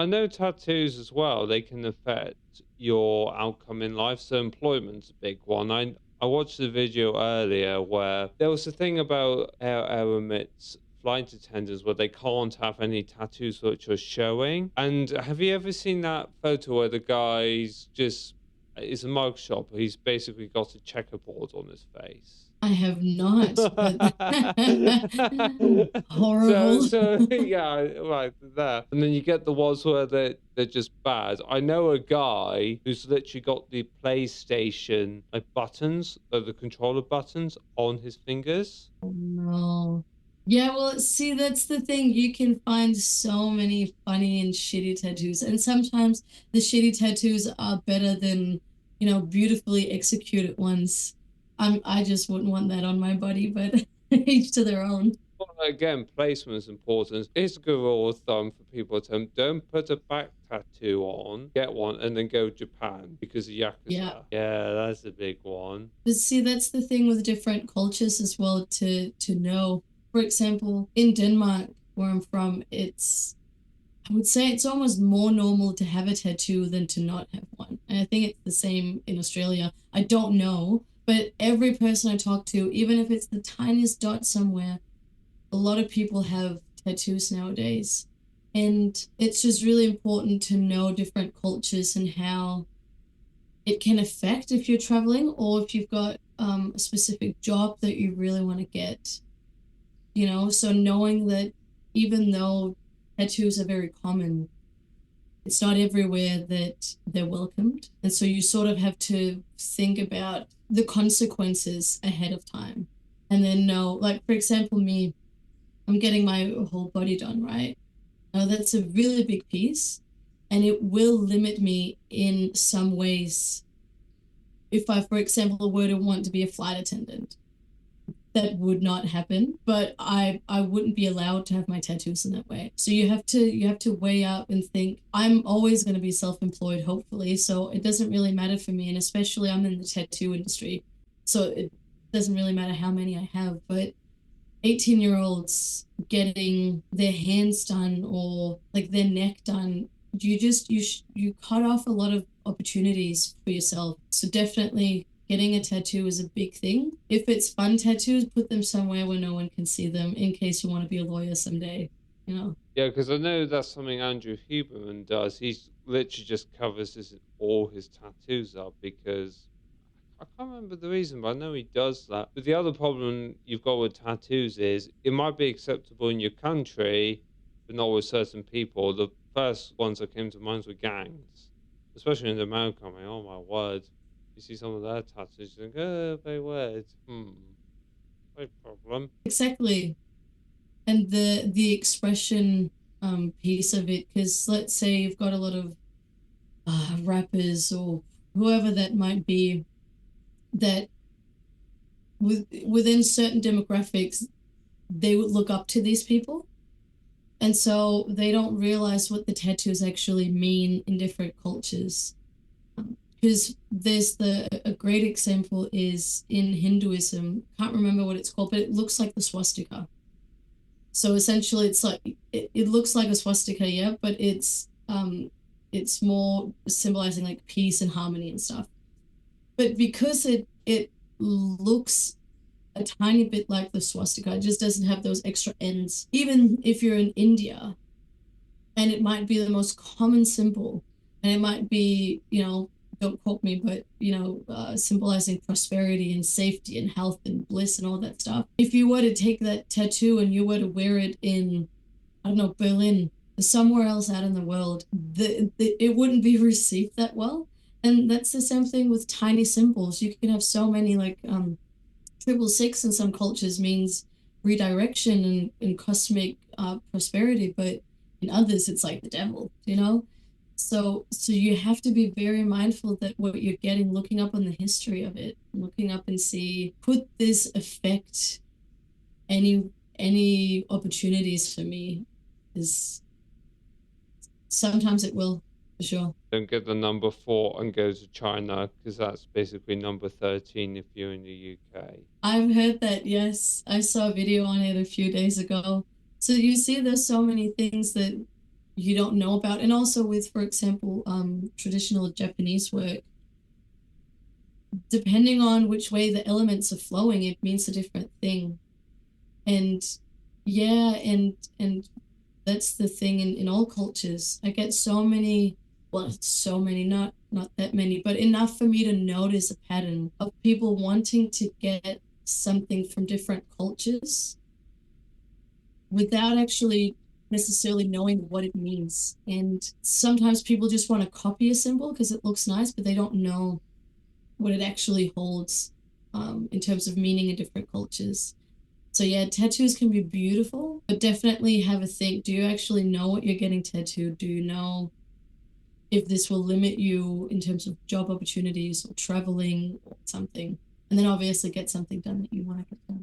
I know tattoos as well, they can affect your outcome in life. So employment's a big one. I watched a video earlier where there was a thing about Air Emirates flight attendants where they can't have any tattoos which are showing. And have you ever seen that photo where the guy's just it's a mug shot, but he's basically got a checkerboard on his face? I have not, but So, horrible. so yeah, right there. And then you get the ones where they're just bad. I know a guy who's literally got the PlayStation like buttons, the controller buttons on his fingers. Oh, no. Yeah, well, see, that's the thing. You can find so many funny and shitty tattoos, and sometimes the shitty tattoos are better than, beautifully executed ones. I just wouldn't want that on my body, but each to their own. Well, again, placement is important. It's a good rule of thumb for people to don't put a back tattoo on, get one, and then go Japan because of Yeah. Yakuza. Yeah, that's a big one. But see, that's the thing with different cultures as well to know. For example, in Denmark, where I'm from, I would say it's almost more normal to have a tattoo than to not have one. And I think it's the same in Australia. I don't know, but every person I talk to, even if it's the tiniest dot somewhere, a lot of people have tattoos nowadays. And it's just really important to know different cultures and how it can affect if you're traveling or if you've got a specific job that you really want to get, So knowing that even though tattoos are very common, it's not everywhere that they're welcomed. And so you sort of have to think about the consequences ahead of time and then know, like, for example, me, I'm getting my whole body done, right? Now, that's a really big piece and it will limit me in some ways if I, for example, were to want to be a flight attendant. That would not happen, but I wouldn't be allowed to have my tattoos in that way. So you have to weigh up and think I'm always going to be self-employed, hopefully, so it doesn't really matter for me, and especially I'm in the tattoo industry, so it doesn't really matter how many I have. But 18-year-olds getting their hands done or like their neck done, you cut off a lot of opportunities for yourself. So definitely getting a tattoo is a big thing. If it's fun tattoos, put them somewhere where no one can see them in case you want to be a lawyer someday, you know. Yeah, because I know that's something Andrew Huberman does. He's literally just covers all his tattoos up because I can't remember the reason, but I know he does that. But the other problem you've got with tattoos is it might be acceptable in your country, but not with certain people. The first ones that came to mind were gangs, especially in America. I mean, oh my word. You see some of their tattoos, you think, oh, very weird. No problem. Exactly. And the expression piece of it, because let's say you've got a lot of rappers or whoever that might be that within certain demographics they would look up to these people, and so they don't realize what the tattoos actually mean in different cultures. Because there's a great example is in Hinduism. Can't remember what it's called, but it looks like the swastika. So essentially, it's like it looks like a swastika, yeah, but it's more symbolizing like peace and harmony and stuff. But because it looks a tiny bit like the swastika, it just doesn't have those extra ends. Even if you're in India, and it might be the most common symbol, and it might be, don't quote me, but symbolizing prosperity and safety and health and bliss and all that stuff. If you were to take that tattoo and you were to wear it in, I don't know, Berlin, somewhere else out in the world, it wouldn't be received that well. And that's the same thing with tiny symbols. You can have so many, like 666 in some cultures means redirection and cosmic prosperity, but in others it's like the devil. So you have to be very mindful that what you're getting, looking up on the history of it, looking up and see, could this affect any opportunities for me? Is sometimes it will, for sure. Don't get the number 4 and go to China because that's basically number 13 if you're in the UK. I've heard that, yes. I saw a video on it a few days ago. So you see there's so many things that you don't know about. And also with, for example, traditional Japanese work, depending on which way the elements are flowing, it means a different thing. And yeah, and that's the thing in all cultures. I get so many, well, so many, not that many, but enough for me to notice a pattern of people wanting to get something from different cultures without actually necessarily knowing what it means. And sometimes people just want to copy a symbol because it looks nice, but they don't know what it actually holds in terms of meaning in different cultures. So yeah, tattoos can be beautiful, but definitely have a think. Do you actually know what you're getting tattooed? Do you know if this will limit you in terms of job opportunities or traveling or something? And then obviously get something done that you want to get done.